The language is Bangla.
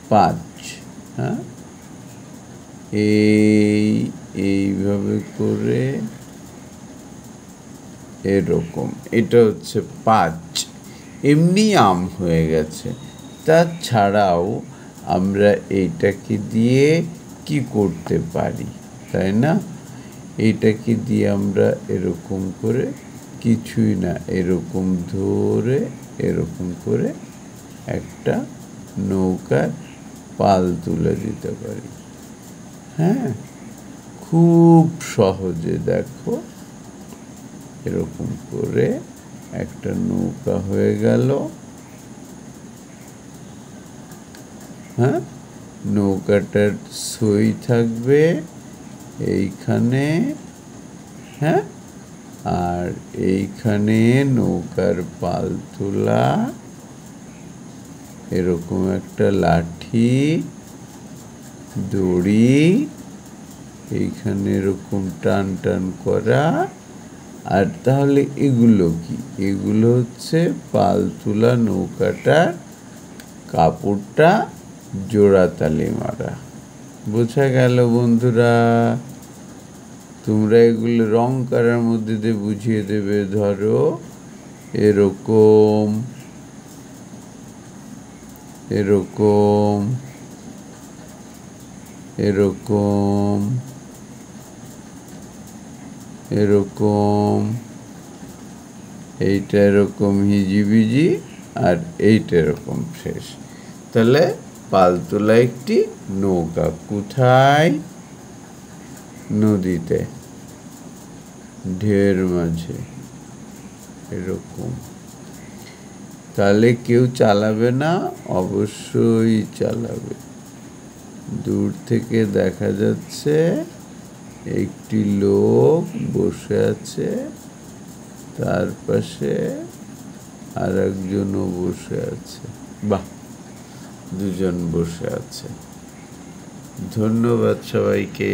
5। হ্যাঁ, এইভাবে করে এরকম, এটা হচ্ছে 5। এমনি আম হয়ে গেছে। তাছাড়াও আমরা এইটাকে দিয়ে কি করতে পারি, তাই না? এইটাকে দিয়ে আমরা এরকম করে, কিছুই না, এরকম ধরে এরকম করে একটা নৌকার পাল তুলে দিতে পারি। হ্যাঁ, খুব সহজে। দেখো, এরকম করে একটা নৌকা হয়ে গেল। হ্যাঁ, নৌকাটার সই থাকবে এইখানে। হ্যাঁ, আর এইখানে নৌকার পাল তোলা, এরকম একটা লাঠি, দড়ি, এইখানে এরকম টান টান করা। আর তাহলে এগুলো কি? এগুলো হচ্ছে পাল তোলা নৌকাটার কাপড়টা জোড়াতালি মারা। বোঝা গেল বন্ধুরা? তোমরা এগুলো রং করার মধ্যে দিয়ে বুঝিয়ে দেবে। ধরো এরকম এরকম এরকম এরকম, এইটা এরকম হিজিবিজি, আর এইটা এরকম শেষ। তাহলে পাল তোলা একটি নৌকা। কোথায়? নদীতে, ঢের মাঝে, এরকম। তাহলে কেউ চালাবে না? অবশ্যই চালাবে। দূর থেকে দেখা যাচ্ছে একটি লোক বসে আছে, তার পাশে আর একজনও বসে আছে। বাহ, দুজন বসে আছে। ধন্যবাদ সবাইকে।